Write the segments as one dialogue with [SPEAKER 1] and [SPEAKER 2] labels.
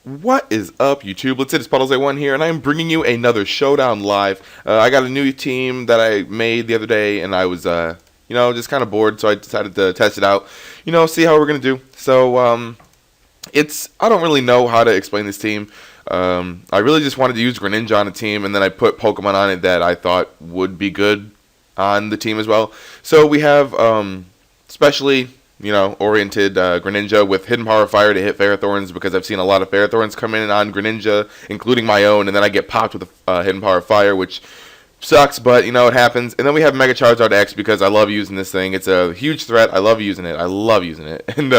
[SPEAKER 1] What is up, YouTube? Let's It's Puddles81 here, and I'm bringing you another Showdown live. I got a new team that I made the other day, and I was, just kind of bored, so I decided to test it out, see how we're going to do. So, I don't really know how to explain this team. I really just wanted to use Greninja on the team, and then I put Pokemon on it that I thought would be good on the team as well. So we have, especially oriented Greninja with Hidden Power Fire to hit Ferrothorns, because I've seen a lot of Ferrothorns come in on Greninja, including my own, and then I get popped with Hidden Power Fire, which sucks, but it happens. And then we have Mega Charizard X, because I love using this thing. It's a huge threat. I love using it. And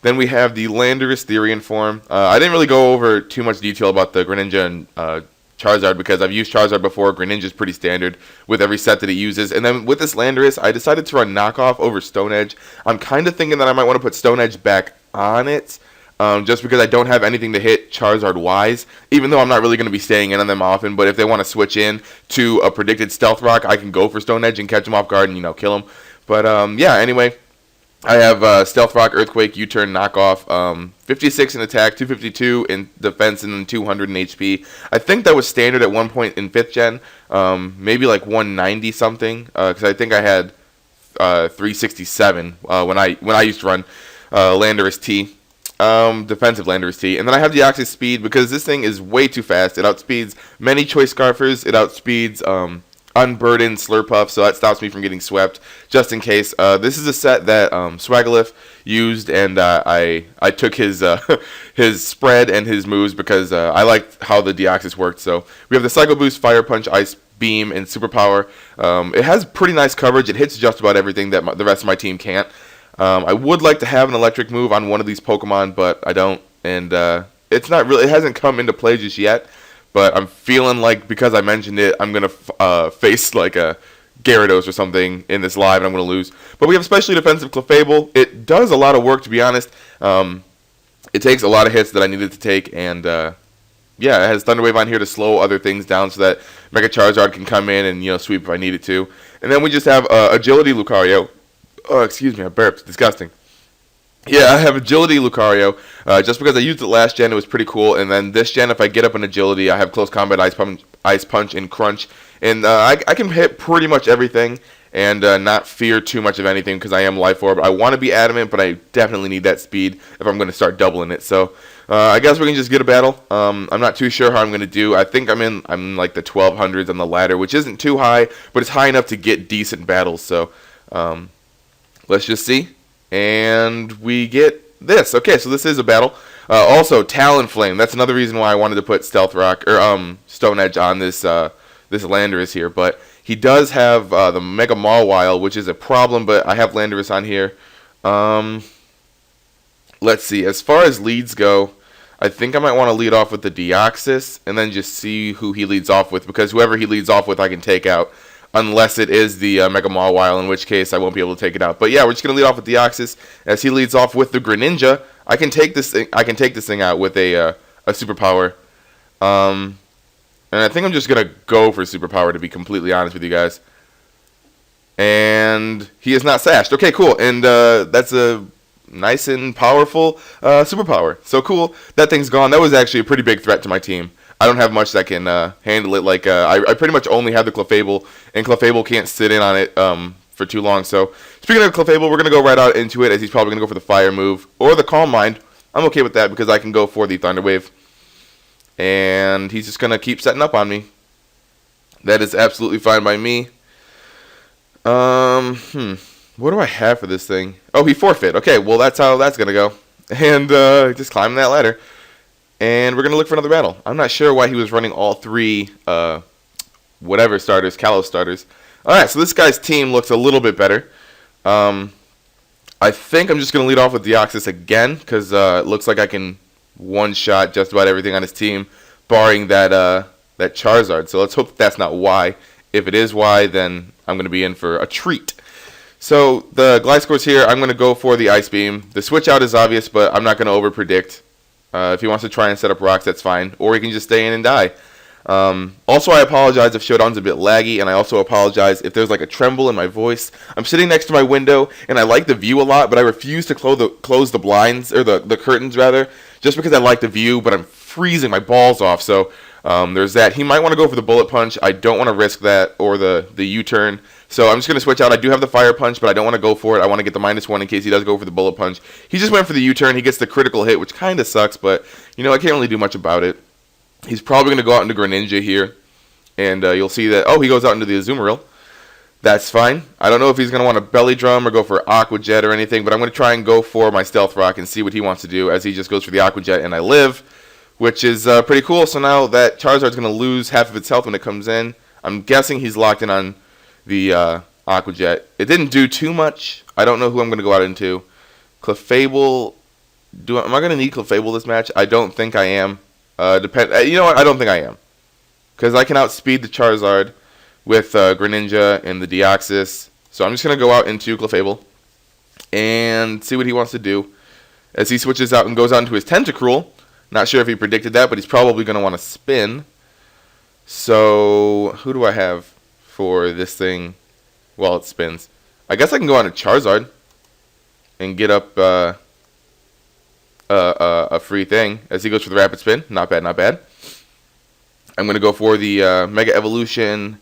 [SPEAKER 1] then we have the Landorus-Therian form. I didn't really go over too much detail about the Greninja and Charizard, because I've used Charizard before. Greninja's pretty standard with every set that it uses. And then with this Landorus, I decided to run Knockoff over Stone Edge. I'm kind of thinking that I might want to put Stone Edge back on it, just because I don't have anything to hit Charizard-wise, even though I'm not really going to be staying in on them often. But if they want to switch in to a predicted Stealth Rock, I can go for Stone Edge and catch them off guard and, kill them. But, anyway, I have Stealth Rock, Earthquake, U-Turn, Knockoff, 56 in attack, 252 in defense, and then 200 in HP. I think that was standard at one point in 5th gen, maybe like 190 something, because I think I had 367 when I used to run Landorus T, defensive Landorus T. And then I have Deoxys-Speed, because this thing is way too fast. It outspeeds many Choice Scarfers. It outspeeds Unburdened Slurpuff, so that stops me from getting swept, just in case. This is a set that Swagalith used, and I took his his spread and his moves, because I liked how the Deoxys worked. So we have the Psycho Boost, Fire Punch, Ice Beam, and Superpower. It has pretty nice coverage. It hits just about everything that the rest of my team can't. I would like to have an electric move on one of these Pokemon, but I don't, and it hasn't come into play just yet. But I'm feeling like, because I mentioned it, I'm going to face like a Gyarados or something in this live, and I'm going to lose. But we have Especially Defensive Clefable. It does a lot of work, to be honest. It takes a lot of hits that I needed to take, and it has Thunder Wave on here to slow other things down so that Mega Charizard can come in and sweep if I need it to. And then we just have Agility Lucario. Oh, excuse me, I burped. Disgusting. Yeah, I have Agility Lucario, just because I used it last gen. It was pretty cool. And then this gen, if I get up in Agility, I have Close Combat, Ice Punch, and Crunch. And I can hit pretty much everything and not fear too much of anything, because I am Life Orb. I want to be Adamant, but I definitely need that speed if I'm going to start doubling it. So I guess we can just get a battle. I'm not too sure how I'm going to do. I think I'm like the 1200s on the ladder, which isn't too high, but it's high enough to get decent battles. So let's just see. And we get this. Okay, so this is a battle. Also, Talonflame. That's another reason why I wanted to put Stealth Rock or Stone Edge on this this Landorus here. But he does have the Mega Mawile, which is a problem. But I have Landorus on here. Let's see. As far as leads go, I think I might want to lead off with the Deoxys and then just see who he leads off with, because whoever he leads off with, I can take out. Unless it is the Mega Mawile, in which case I won't be able to take it out. But yeah, we're just gonna lead off with Deoxys, as he leads off with the Greninja. I can take this thing out with a Superpower, and I think I'm just gonna go for Superpower, to be completely honest with you guys. And he is not sashed. Okay, cool. And that's a nice and powerful Superpower. So cool. That thing's gone. That was actually a pretty big threat to my team. I don't have much that can handle it. Like I pretty much only have the Clefable, and Clefable can't sit in on it for too long. So speaking of Clefable, we're gonna go right out into it, as he's probably gonna go for the Fire move or the Calm Mind. I'm okay with that, because I can go for the Thunder Wave, and he's just gonna keep setting up on me. That is absolutely fine by me. What do I have for this thing? Oh, he forfeit. Okay, well that's how that's gonna go, and just climbing that ladder. And we're going to look for another battle. I'm not sure why he was running all three whatever starters, Kalos starters. Alright, so this guy's team looks a little bit better. I think I'm just going to lead off with Deoxys again, because it looks like I can one-shot just about everything on his team, barring that Charizard. So let's hope that's not Y. If it is Y, then I'm going to be in for a treat. So the Gliscor's here. I'm going to go for the Ice Beam. The switch out is obvious, but I'm not going to over-predict. If he wants to try and set up rocks, that's fine. Or he can just stay in and die. Also, I apologize if Showdown's a bit laggy, and I also apologize if there's like a tremble in my voice. I'm sitting next to my window, and I like the view a lot, but I refuse to close the blinds, or the curtains rather, just because I like the view, but I'm freezing my balls off. So there's that. He might want to go for the Bullet Punch. I don't want to risk that, or the U-turn. So I'm just going to switch out. I do have the Fire Punch, but I don't want to go for it. I want to get the -1 in case he does go for the Bullet Punch. He just went for the U-turn. He gets the critical hit, which kind of sucks, but, you know, I can't really do much about it. He's probably going to go out into Greninja here, and you'll see that, oh, he goes out into the Azumarill. That's fine. I don't know if he's going to want to Belly Drum or go for Aqua Jet or anything, but I'm going to try and go for my Stealth Rock and see what he wants to do as he just goes for the Aqua Jet, and I live, which is pretty cool. So now that Charizard's going to lose half of its health when it comes in. I'm guessing he's locked in on the Aqua Jet. It didn't do too much. I don't know who I'm going to go out into. Clefable. Am I going to need Clefable this match? I don't think I am. You know what? I don't think I am. Because I can outspeed the Charizard with Greninja and the Deoxys. So I'm just going to go out into Clefable and see what he wants to do. As he switches out and goes out into his Tentacruel. Not sure if he predicted that, but he's probably going to want to spin. So who do I have for this thing while it spins? I guess I can go on to Charizard and get up a free thing as he goes for the Rapid Spin. Not bad, not bad. I'm going to go for the Mega Evolution.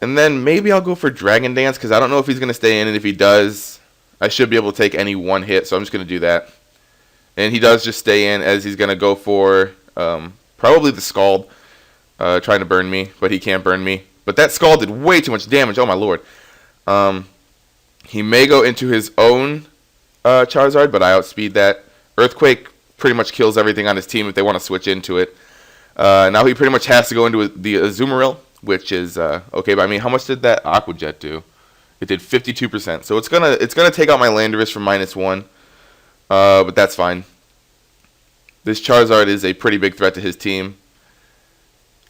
[SPEAKER 1] And then maybe I'll go for Dragon Dance because I don't know if he's going to stay in. And if he does, I should be able to take any one hit. So I'm just going to do that. And he does just stay in as he's going to go for probably the Scald. Trying to burn me, but he can't burn me. But that Scald did way too much damage. Oh, my lord. He may go into his own Charizard, but I outspeed that. Earthquake pretty much kills everything on his team if they want to switch into it. Now he pretty much has to go into the Azumarill, which is okay by me. How much did that Aqua Jet do? It did 52%. So it's gonna take out my Landorus for -1. But that's fine. This Charizard is a pretty big threat to his team.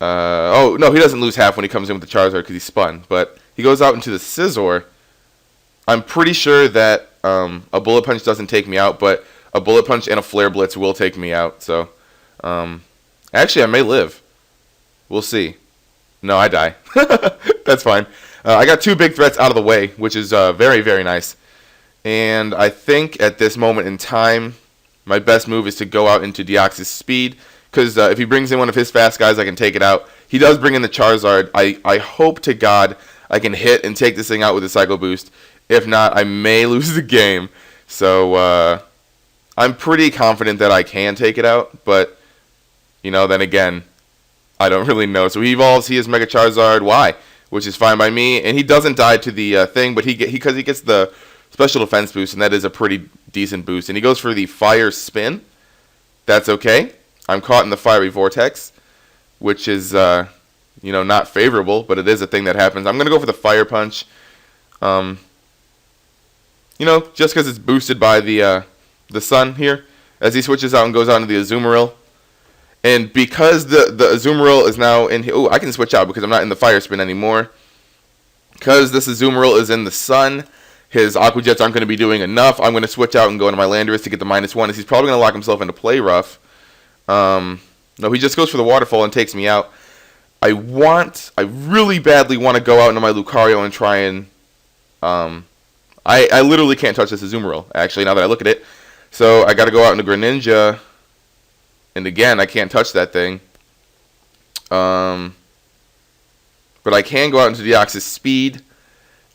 [SPEAKER 1] Oh, no, he doesn't lose half when he comes in with the Charizard because he spun. But he goes out into the Scizor. I'm pretty sure that a Bullet Punch doesn't take me out, but a Bullet Punch and a Flare Blitz will take me out. So, actually, I may live. We'll see. No, I die. That's fine. I got two big threats out of the way, which is very, very nice. And I think at this moment in time, my best move is to go out into Deoxys-Speed. Because if he brings in one of his fast guys, I can take it out. He does bring in the Charizard. I hope to God I can hit and take this thing out with a Psycho Boost. If not, I may lose the game. So I'm pretty confident that I can take it out. But, you know, then again, I don't really know. So he evolves. He is Mega Charizard Y, which is fine by me. And he doesn't die to the thing, but because he gets the special defense boost, and that is a pretty decent boost. And he goes for the Fire Spin. That's okay. I'm caught in the Fiery Vortex, which is, you know, not favorable, but it is a thing that happens. I'm going to go for the Fire Punch, you know, just because it's boosted by the Sun here, as he switches out and goes on to the Azumarill. And because the Azumarill is now in here, oh, I can switch out because I'm not in the Fire Spin anymore. Because this Azumarill is in the Sun, his Aqua Jets aren't going to be doing enough. I'm going to switch out and go into my Landorus to get the -1, as he's probably going to lock himself into Play Rough. No, he just goes for the Waterfall and takes me out. I really badly want to go out into my Lucario and try and, I literally can't touch this Azumarill, actually, now that I look at it. So I got to go out into Greninja, and again, I can't touch that thing. But I can go out into Deoxys-Speed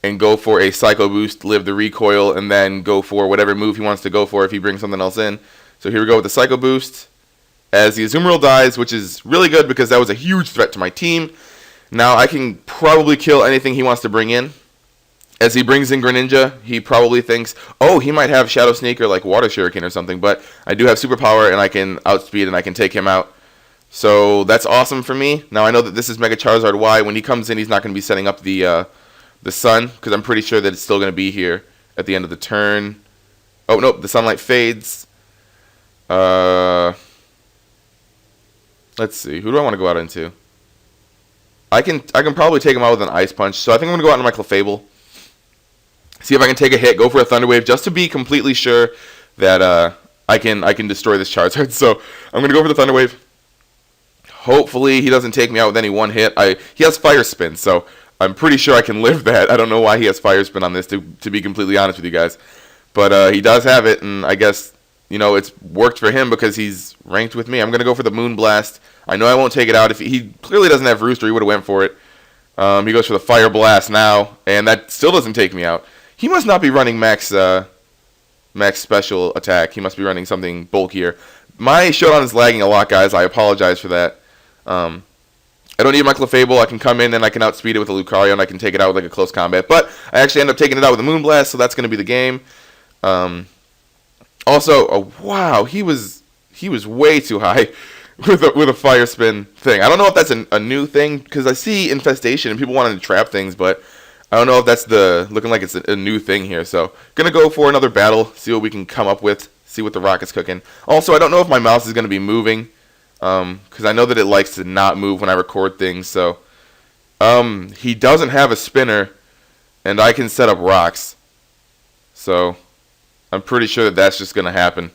[SPEAKER 1] and go for a Psycho Boost, live the recoil, and then go for whatever move he wants to go for if he brings something else in. So here we go with the Psycho Boost. As the Azumarill dies, which is really good because that was a huge threat to my team. Now I can probably kill anything he wants to bring in. As he brings in Greninja, he probably thinks, oh, he might have Shadow Sneak or like Water Shuriken or something, but I do have Superpower and I can outspeed and I can take him out. So that's awesome for me. Now I know that this is Mega Charizard Y. When he comes in, he's not going to be setting up the Sun, because I'm pretty sure that it's still going to be here at the end of the turn. Oh, nope, the sunlight fades. Let's see. Who do I want to go out into? I can probably take him out with an Ice Punch. So I think I'm going to go out into my Clefable. See if I can take a hit. Go for a Thunder Wave just to be completely sure that I can destroy this Charizard. So I'm going to go for the Thunder Wave. Hopefully he doesn't take me out with any one hit. He has Fire Spin, so I'm pretty sure I can live that. I don't know why he has Fire Spin on this, to be completely honest with you guys. But he does have it, and I guess, you know, it's worked for him because he's ranked with me. I'm going to go for the Moon Blast. I know I won't take it out. If he clearly doesn't have Rooster, he would have went for it. He goes for the Fire Blast now, and that still doesn't take me out. He must not be running max special attack. He must be running something bulkier. My Showdown is lagging a lot, guys. I apologize for that. I don't need my Clefable. I can come in and I can outspeed it with a Lucario, and I can take it out with like a close combat. But I actually end up taking it out with a Moon Blast, so that's going to be the game. Also, wow, he was way too high with a Fire Spin thing. I don't know if that's a new thing, because I see Infestation and people wanting to trap things, but I don't know if that's looking like it's a new thing here. So, gonna go for another battle, see what we can come up with, see what the Rocket's cooking. Also, I don't know if my mouse is gonna be moving, because I know that it likes to not move when I record things. So, he doesn't have a spinner, and I can set up rocks. So, I'm pretty sure that that's just gonna happen.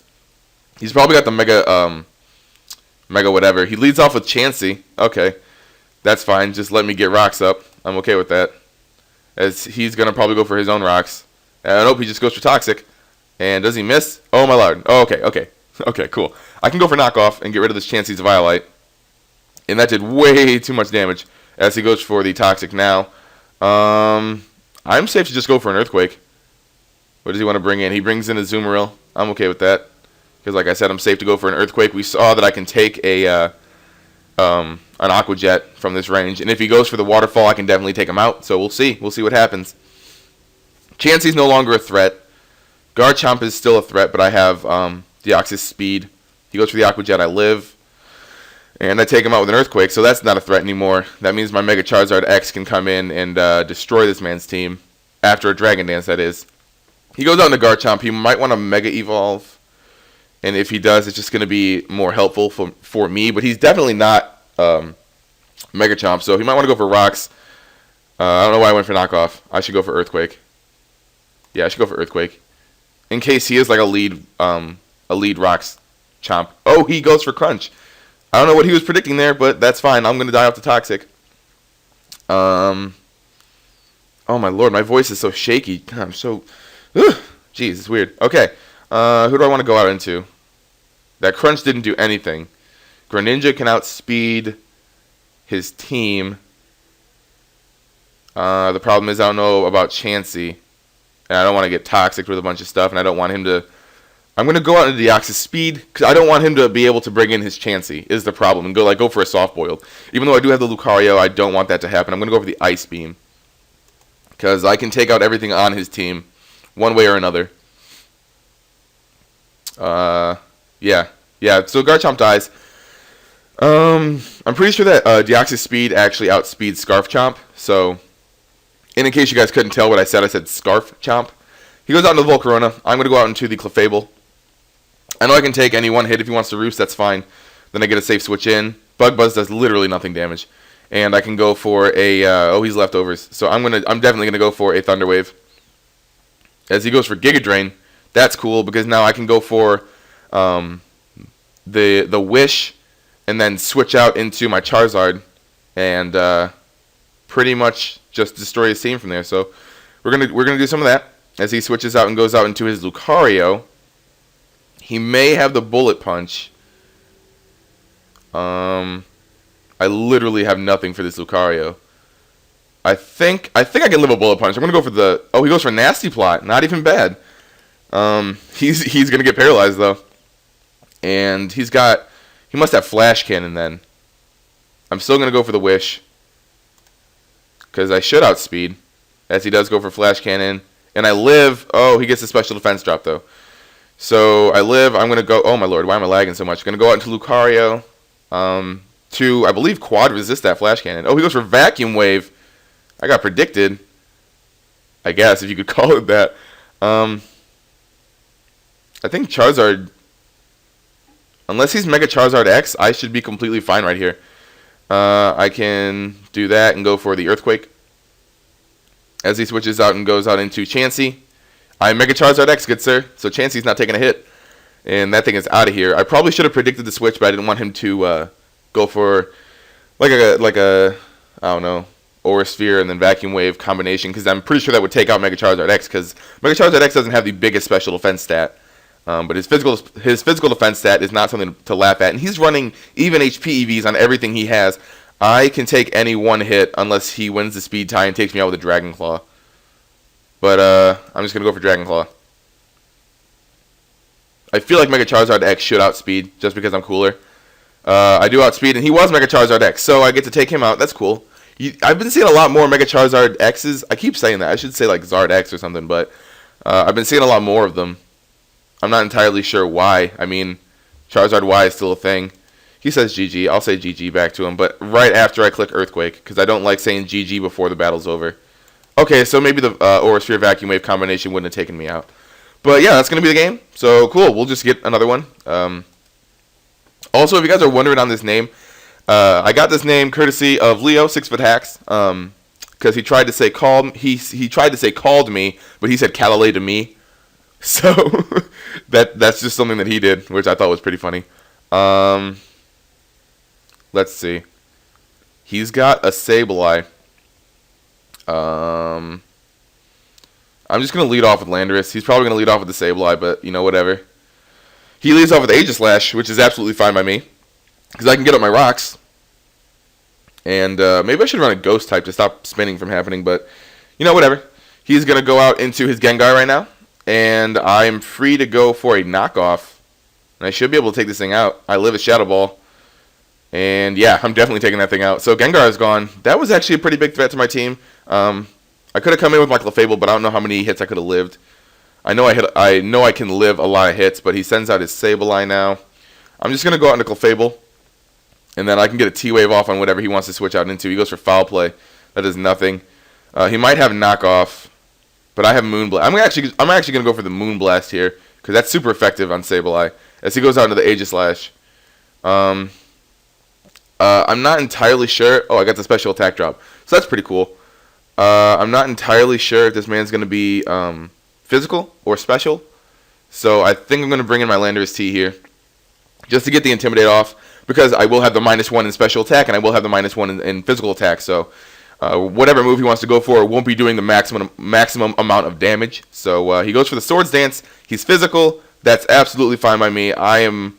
[SPEAKER 1] He's probably got the Mega whatever. He leads off with Chansey. Okay, that's fine. Just let me get rocks up. I'm okay with that. As he's gonna probably go for his own rocks. Nope, he just goes for Toxic. And does he miss? Oh my lord. Oh, okay, cool. I can go for knockoff and get rid of this Chansey's Violite. And that did way too much damage. As he goes for the Toxic now. I'm safe to just go for an Earthquake. What does he want to bring in? He brings in a Zoomeril. I'm okay with that. Because like I said, I'm safe to go for an Earthquake. We saw that I can take an Aqua Jet from this range. And if he goes for the Waterfall, I can definitely take him out. So we'll see. We'll see what happens. Chansey's no longer a threat. Garchomp is still a threat, but I have Deoxys-Speed. He goes for the Aqua Jet. I live. And I take him out with an Earthquake, so that's not a threat anymore. That means my Mega Charizard X can come in and destroy this man's team. After a Dragon Dance, that is. He goes out into Garchomp. He might want to Mega Evolve. And if he does, it's just going to be more helpful for me. But he's definitely not Mega Chomp, so he might want to go for Rocks. I don't know why I went for Knockoff. I should go for Earthquake. Yeah, I should go for Earthquake. In case he is like a lead Rocks Chomp. Oh, he goes for Crunch. I don't know what he was predicting there, but that's fine. I'm going to die off the Toxic. Oh my lord, my voice is so shaky. God, I'm so... Jeez, it's weird. Okay. Who do I want to go out into? That Crunch didn't do anything. Greninja can outspeed his team. The problem is I don't know about Chansey. And I don't want to get toxic with a bunch of stuff. And I don't want him to... I'm going to go out into Deoxys-Speed. Because I don't want him to be able to bring in his Chansey. Is the problem. And go for a Soft Boiled. Even though I do have the Lucario, I don't want that to happen. I'm going to go for the Ice Beam. Because I can take out everything on his team. One way or another. Yeah. So Garchomp dies. I'm pretty sure that Deoxys-Speed actually outspeeds Scarf Chomp. So, in case you guys couldn't tell what I said Scarf Chomp. He goes out into the Volcarona. I'm going to go out into the Clefable. I know I can take any one hit if he wants to Roost. That's fine. Then I get a safe switch in. Bug Buzz does literally nothing damage. And I can go for a... he's leftovers. So I'm definitely going to go for a Thunder Wave. As he goes for Giga Drain. That's cool because now I can go for the Wish and then switch out into my Charizard and pretty much just destroy his team from there. So we're gonna do some of that as he switches out and goes out into his Lucario. He may have the Bullet Punch. I literally have nothing for this Lucario. I think I can live a Bullet Punch. I'm gonna go for the... Oh, he goes for Nasty Plot. Not even bad. He's gonna get paralyzed though, and he must have Flash Cannon then. I'm still gonna go for the Wish because I should outspeed, as he does go for Flash Cannon, and I live. Oh, he gets a special defense drop though, so I live. I'm gonna go. Oh my lord, why am I lagging so much? Gonna go out into Lucario, to I believe quad resist that Flash Cannon. Oh, he goes for Vacuum Wave. I got predicted, I guess if you could call it that. I think Charizard, unless he's Mega Charizard X, I should be completely fine right here. I can do that and go for the Earthquake. As he switches out and goes out into Chansey. I'm Mega Charizard X, good sir. So Chansey's not taking a hit. And that thing is out of here. I probably should have predicted the switch, but I didn't want him to go for like a I don't know, Aura Sphere and then Vacuum Wave combination. Because I'm pretty sure that would take out Mega Charizard X. Because Mega Charizard X doesn't have the biggest special defense stat. But his physical defense stat is not something to laugh at. And he's running even HP EVs on everything he has. I can take any one hit unless he wins the speed tie and takes me out with a Dragon Claw. But I'm just going to go for Dragon Claw. I feel like Mega Charizard X should outspeed just because I'm cooler. I do outspeed, and he was Mega Charizard X, so I get to take him out. That's cool. I've been seeing a lot more Mega Charizard X's. I keep saying that. I should say like Zard X or something, but I've been seeing a lot more of them. I'm not entirely sure why. I mean, Charizard Y is still a thing. He says GG. I'll say GG back to him, but right after I click Earthquake, because I don't like saying GG before the battle's over. Okay, so maybe the Aura Sphere Vacuum Wave combination wouldn't have taken me out. But yeah, that's going to be the game. So cool. We'll just get another one. Also, if you guys are wondering on this name, I got this name courtesy of Leo, 6-Foot Hacks, because he tried to say called. He tried to say called me, but he said Calais to me. So that's just something that he did, which I thought was pretty funny. Let's see. He's got a Sableye. I'm just going to lead off with Landorus. He's probably going to lead off with the Sableye, but, you know, whatever. He leads off with Aegislash, which is absolutely fine by me, because I can get up my rocks. And maybe I should run a Ghost type to stop spinning from happening, but, you know, whatever. He's going to go out into his Gengar right now, and I'm free to go for a knockoff. And I should be able to take this thing out. I live a Shadow Ball. And yeah, I'm definitely taking that thing out. So Gengar is gone. That was actually a pretty big threat to my team. I could have come in with my Clefable, but I don't know how many hits I could have lived. I know I can live a lot of hits, but he sends out his Sableye now. I'm just gonna go out into Clefable, and then I can get a T-Wave off on whatever he wants to switch out into. He goes for Foul Play. That is nothing. He might have Knockoff, but I have Moonblast. I'm actually gonna go for the Moonblast here because that's super effective on Sableye as he goes out into the Aegislash. I'm not entirely sure. Oh, I got the special attack drop. So that's pretty cool. I'm not entirely sure if this man's going to be physical or special. So I think I'm going to bring in my Landorus T here just to get the Intimidate off, because I will have the -1 in special attack and I will have the -1 in physical attack. So whatever move he wants to go for won't be doing the maximum amount of damage. So he goes for the Swords Dance. He's physical. That's absolutely fine by me. I'm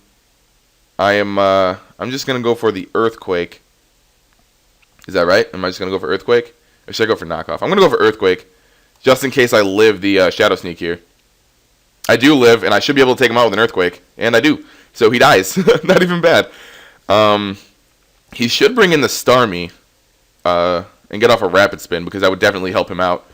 [SPEAKER 1] just going to go for the Earthquake. Is that right? Am I just going to go for Earthquake? Or should I go for Knockoff? I'm going to go for Earthquake, just in case I live the Shadow Sneak here. I do live, and I should be able to take him out with an Earthquake. And I do. So he dies. Not even bad. He should bring in the Starmie and get off a Rapid Spin, because that would definitely help him out.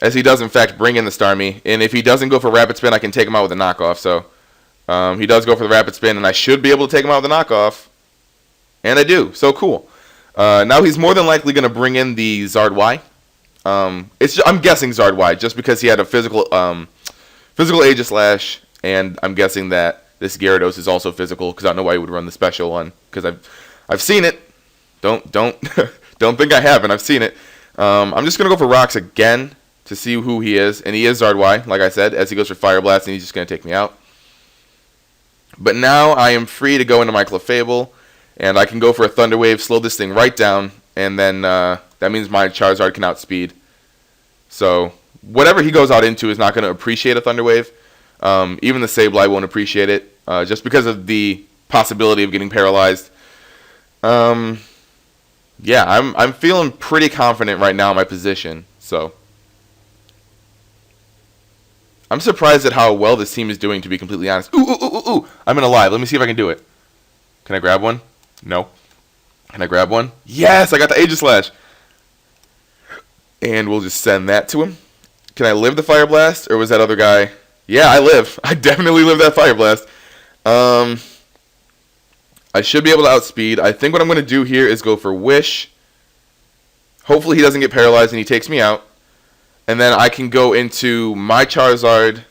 [SPEAKER 1] As he does, in fact, bring in the Starmie. And if he doesn't go for Rapid Spin, I can take him out with a Knockoff. So he does go for the Rapid Spin, and I should be able to take him out with a Knockoff. And I do. So cool. Now he's more than likely going to bring in the Zard Y. I'm guessing Zard Y, just because he had a physical Aegislash, and I'm guessing that this Gyarados is also physical, because I don't know why he would run the special one, because I've seen it. Don't don't think I haven't. I've seen it. I'm just going to go for Rocks again to see who he is, and he is Zard Y, like I said, as he goes for Fire Blast, and he's just going to take me out. But now I am free to go into my Clefable, and I can go for a Thunder Wave, slow this thing right down, and then that means my Charizard can outspeed. So whatever he goes out into is not going to appreciate a Thunder Wave. Even the Sableye won't appreciate it, just because of the possibility of getting paralyzed. Yeah, I'm feeling pretty confident right now in my position. So I'm surprised at how well this team is doing, to be completely honest. Ooh. I'm in a live. Let me see if I can do it. Can I grab one? No. Can I grab one? Yes, I got the Aegislash. And we'll just send that to him. Can I live the Fire Blast, or was that other guy? Yeah, I live. I definitely live that Fire Blast. I should be able to outspeed. I think what I'm going to do here is go for Wish. Hopefully he doesn't get paralyzed and he takes me out. And then I can go into my Charizard,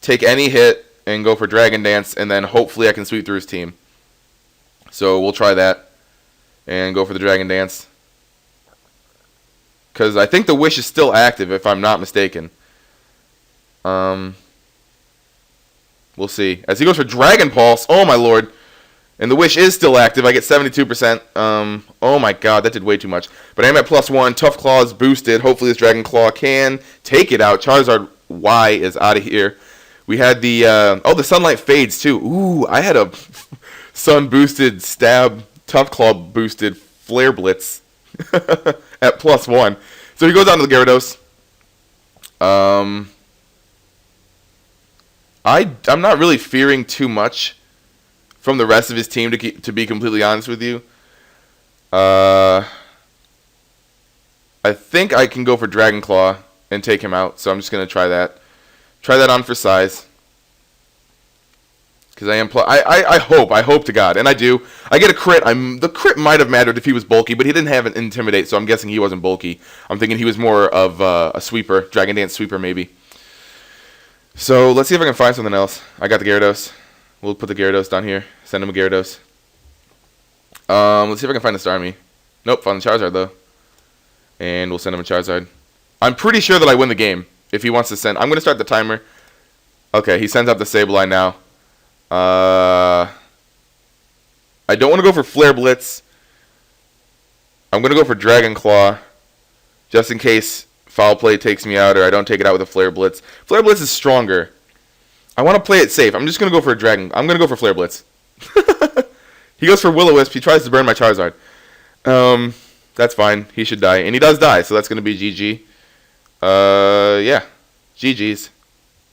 [SPEAKER 1] take any hit, and go for Dragon Dance, and then hopefully I can sweep through his team. So we'll try that and go for the Dragon Dance, because I think the Wish is still active, if I'm not mistaken. We'll see. As he goes for Dragon Pulse, oh my lord. And the Wish is still active. I get 72%. Oh my god, that did way too much. But I'm at +1. Tough Claw is boosted. Hopefully this Dragon Claw can take it out. Charizard Y is out of here. We had the the sunlight fades too. Ooh, I had a sun boosted stab, tough claw boosted flare blitz at +1. So he goes on to the Gyarados. I'm not really fearing too much from the rest of his team, to be completely honest with you. I think I can go for Dragon Claw and take him out, so I'm just going to try that. Try that on for size. Because I hope to God, and I do. I get a crit. The crit might have mattered if he was bulky, but he didn't have an Intimidate, so I'm guessing he wasn't bulky. I'm thinking he was more of a sweeper, Dragon Dance sweeper maybe. So let's see if I can find something else. I got the Gyarados. We'll put the Gyarados down here. Send him a Gyarados. Let's see if I can find the Starmie. Nope, found the Charizard though. And we'll send him a Charizard. I'm pretty sure that I win the game if he wants to send. I'm going to start the timer. Okay, he sends out the Sableye now. I don't want to go for Flare Blitz. I'm going to go for Dragon Claw. Just in case Foul Play takes me out or I don't take it out with a Flare Blitz. Flare Blitz is stronger. I want to play it safe. I'm just going to go for a Dragon. I'm going to go for Flare Blitz. He goes for Will-O-Wisp. He tries to burn my Charizard. That's fine. He should die. And he does die, so that's going to be GG. Yeah. GG's.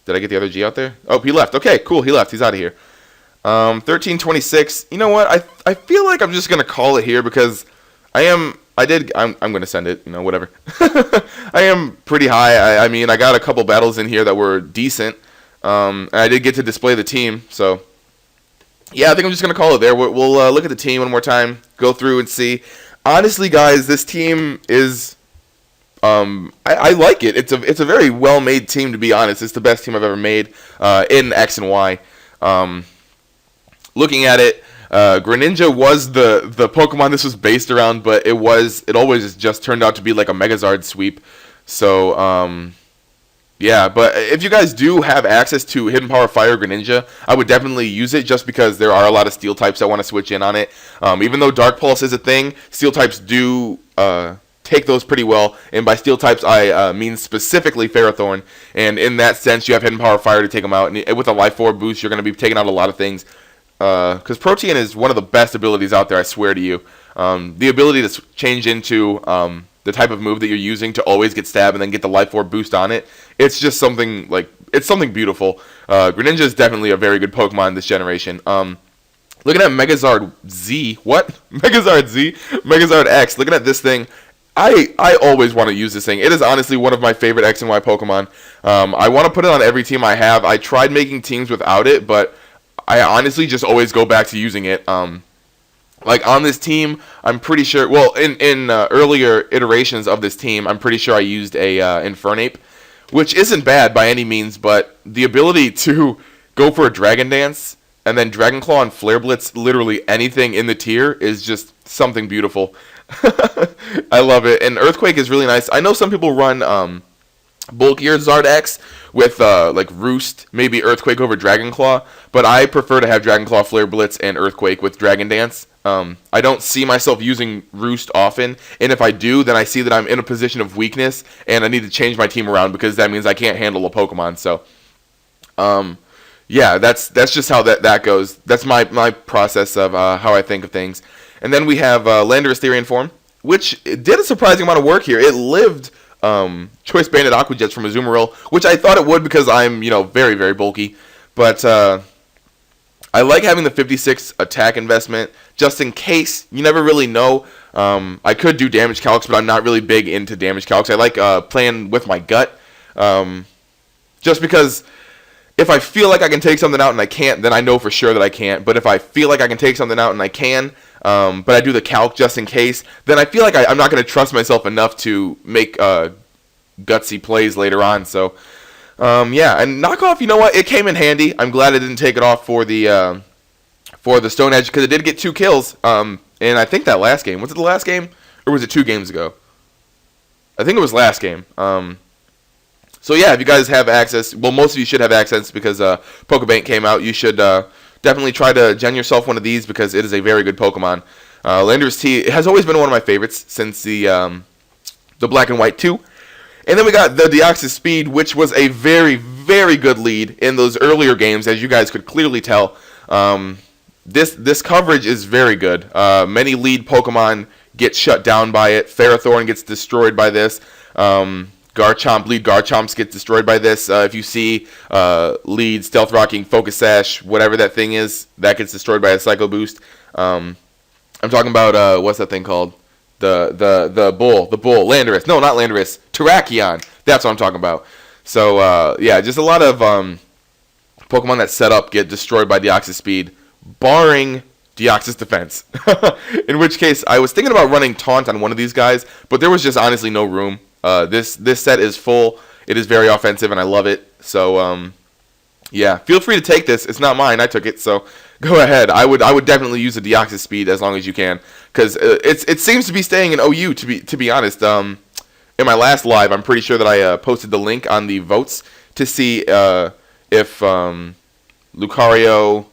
[SPEAKER 1] Did I get the other G out there? Oh, he left. Okay, cool. He left. He's out of here. 1326. You know what? I feel like I'm just going to call it here because I'm going to send it. You know, whatever. I am pretty high. I mean, I got a couple battles in here that were decent. And I did get to display the team, so yeah, I think I'm just going to call it there. We'll look at the team one more time, go through and see. Honestly, guys, this team is, I like it. It's a very well-made team, to be honest. It's the best team I've ever made in X and Y. Looking at it, Greninja was the Pokemon this was based around, but it always just turned out to be like a Megazard sweep. So, yeah, but if you guys do have access to Hidden Power Fire Greninja, I would definitely use it just because there are a lot of Steel types that want to switch in on it. Even though Dark Pulse is a thing, Steel types do take those pretty well. And by Steel types, I mean specifically Ferrothorn. And in that sense, you have Hidden Power Fire to take them out. And with a Life Orb boost, you're going to be taking out a lot of things. Because Protean is one of the best abilities out there, I swear to you. The ability to change into the type of move that you're using to always get stabbed and then get the Life Orb boost on it. It's just something something beautiful. Greninja is definitely a very good Pokemon this generation. Looking at Megazard Z, what? Megazard Z? Megazard X. Looking at this thing, I always want to use this thing. It is honestly one of my favorite X and Y Pokemon. I want to put it on every team I have. I tried making teams without it, but I honestly just always go back to using it. Like on this team, I'm pretty sure. Well, in earlier iterations of this team, I'm pretty sure I used a Infernape, which isn't bad by any means. But the ability to go for a Dragon Dance and then Dragon Claw and Flare Blitz, literally anything in the tier, is just something beautiful. I love it. And Earthquake is really nice. I know some people run bulkier Zard X with like Roost, maybe Earthquake over Dragon Claw, but I prefer to have Dragon Claw, Flare Blitz, and Earthquake with Dragon Dance. I don't see myself using Roost often, and if I do, then I see that I'm in a position of weakness, and I need to change my team around because that means I can't handle a Pokemon. So, yeah, that's just how that goes. That's my process of how I think of things. And then we have Landorus-Therian form, which did a surprising amount of work here. It lived Choice Banded Aqua Jets from Azumarill, which I thought it would because I'm, very, very bulky. But I like having the 56 attack investment just in case. You never really know. I could do damage calcs, but I'm not really big into damage calcs. I like playing with my gut. Just because if I feel like I can take something out and I can't, then I know for sure that I can't. But if I feel like I can take something out and I can, but I do the calc just in case, then I feel like I'm not going to trust myself enough to make gutsy plays later on. So, yeah, and knockoff, you know what? It came in handy. I'm glad I didn't take it off for the Stone Edge because it did get 2 kills. And I think that last game, was it the last game or was it 2 games ago? I think it was last game. So yeah, if you guys have access, well, most of you should have access because Pokebank came out. You should definitely try to gen yourself one of these because it is a very good Pokemon. Landorus T has always been one of my favorites since the Black and White 2. And then we got the Deoxys-Speed, which was a very, very good lead in those earlier games, as you guys could clearly tell. This coverage is very good. Many lead Pokemon get shut down by it. Ferrothorn gets destroyed by this. Lead Garchomps get destroyed by this. If you see lead Stealth Rocking, Focus Sash, whatever that thing is, that gets destroyed by a Psycho Boost. I'm talking about what's that thing called? The bull, Landorus. No, not Landorus. Terrakion. That's what I'm talking about. So yeah, just a lot of Pokemon that set up get destroyed by Deoxys-Speed, barring Deoxys Defense. In which case, I was thinking about running Taunt on one of these guys, but there was just honestly no room. This set is full. It is very offensive, and I love it. So yeah, feel free to take this. It's not mine. I took it, so go ahead. I would definitely use a Deoxys-Speed as long as you can, because it seems to be staying in OU. To be honest, in my last live, I'm pretty sure that I posted the link on the votes to see if Lucario,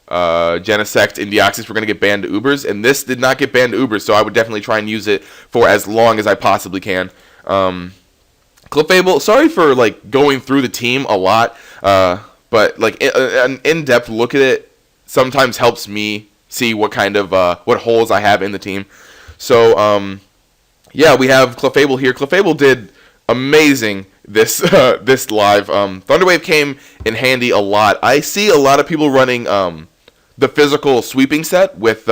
[SPEAKER 1] Genesect, and Deoxys were going to get banned to Ubers, and this did not get banned to Ubers, so I would definitely try and use it for as long as I possibly can. Clefable, sorry for like going through the team a lot, but like an in-depth look at it sometimes helps me see what kind of what holes I have in the team. So yeah, we have Clefable here. Clefable did amazing this this live. Thunderwave came in handy a lot. I see a lot of people running the physical sweeping set with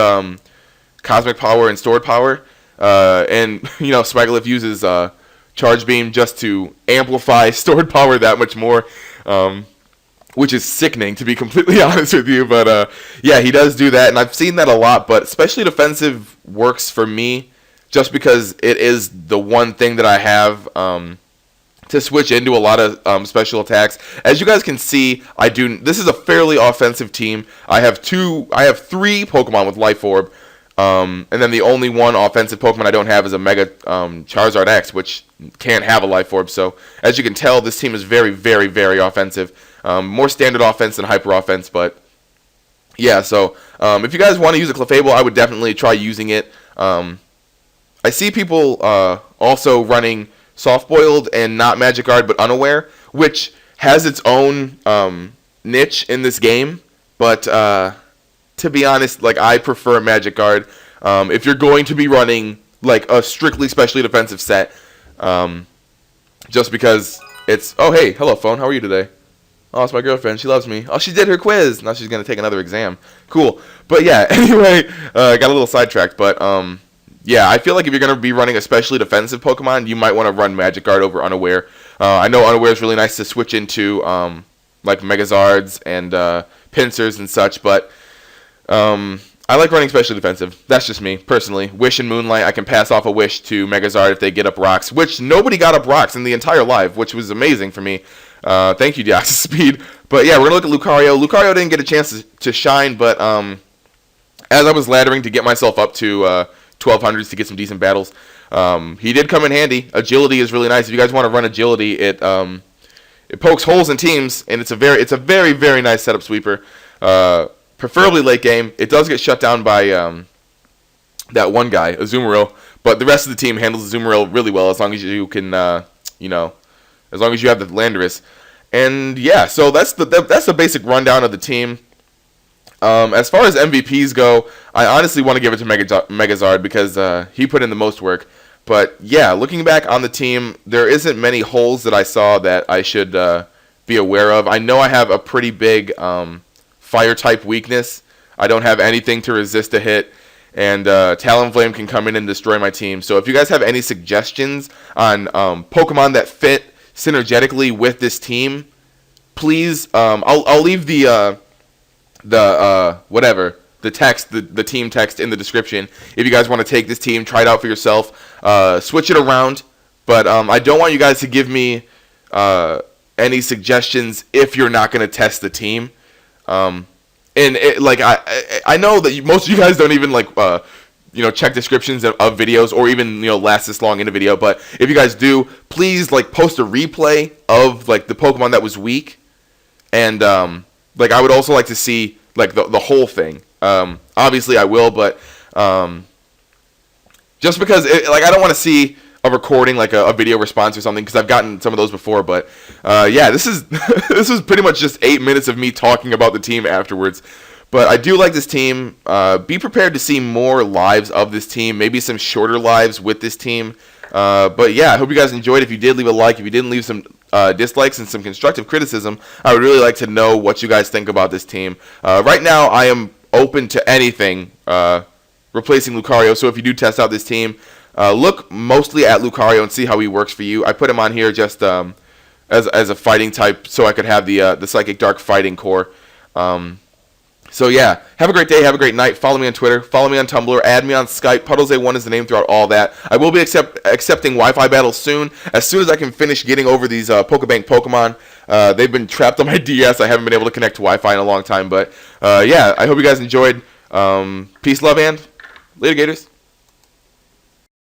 [SPEAKER 1] Cosmic Power and Stored Power, and you know, Swagalith uses Charge Beam just to amplify Stored Power that much more, which is sickening, to be completely honest with you. But yeah, he does do that, and I've seen that a lot. But especially defensive works for me, just because it is the one thing that I have to switch into a lot of special attacks. As you guys can see, this is a fairly offensive team. I have three Pokemon with Life Orb, and then the only one offensive Pokemon I don't have is a Mega Charizard X, which can't have a Life Orb. So as you can tell, this team is very, very, very offensive. More standard offense than hyper offense, but yeah. So if you guys want to use a Clefable, I would definitely try using it. I see people also running Soft Boiled and not Magic Guard but Unaware, which has its own niche in this game. But to be honest, like, I prefer Magic Guard. If you're going to be running like a strictly specially defensive set, just because it's, oh hey, hello phone, how are you today? Oh, it's my girlfriend. She loves me. Oh, she did her quiz. Now she's gonna take another exam. Cool. But yeah, anyway, got a little sidetracked. But yeah, I feel like if you're going to be running especially defensive Pokemon, you might want to run Magic Guard over Unaware. I know Unaware is really nice to switch into, like Megazards and Pincers and such, but I like running especially defensive. That's just me, personally. Wish and Moonlight, I can pass off a Wish to Megazard if they get up rocks, which nobody got up rocks in the entire live, which was amazing for me. Thank you, Deoxys-Speed. But yeah, we're going to look at Lucario. Lucario didn't get a chance to shine, but as I was laddering to get myself up to 1200s to get some decent battles, he did come in handy. Agility is really nice. If you guys want to run Agility, it pokes holes in teams, and it's a very, very nice setup sweeper. Preferably late game. It does get shut down by that one guy, Azumarill, but the rest of the team handles Azumarill really well as long as you can, you know, as long as you have the Landorus. And yeah, so that's the basic rundown of the team. As far as MVPs go, I honestly want to give it to Megazard because he put in the most work. But yeah, looking back on the team, there isn't many holes that I saw that I should be aware of. I know I have a pretty big fire type weakness. I don't have anything to resist a hit, and Talonflame can come in and destroy my team. So if you guys have any suggestions on Pokemon that fit synergetically with this team, please, I'll leave the text, the team text in the description. If you guys want to take this team, try it out for yourself, switch it around. But I don't want you guys to give me any suggestions if you're not going to test the team. And I know that most of you guys don't even check descriptions of videos or even last this long in a video. But if you guys do, please post a replay of the Pokemon that was weak, and I would also like to see the whole thing. Obviously I will, but just because I don't want to see recording, like a video response or something, because I've gotten some of those before. But yeah, this is this was pretty much just 8 minutes of me talking about the team afterwards. But I do like this team. Be prepared to see more lives of this team, maybe some shorter lives with this team. But yeah, I hope you guys enjoyed. If you did, leave a like. If you didn't, leave some dislikes and some constructive criticism. I would really like to know what you guys think about this team. Right now, I am open to anything replacing Lucario. So if you do test out this team, look mostly at Lucario and see how he works for you. I put him on here just as a fighting type, so I could have the Psychic Dark fighting core. So yeah, have a great day, have a great night. Follow me on Twitter, follow me on Tumblr, add me on Skype. Puddlesday1 is the name throughout all that. I will be accepting Wi-Fi battles soon as I can finish getting over these Pokebank Pokemon. They've been trapped on my DS. I haven't been able to connect to Wi-Fi in a long time. But yeah, I hope you guys enjoyed. Peace, love, and later, Gators.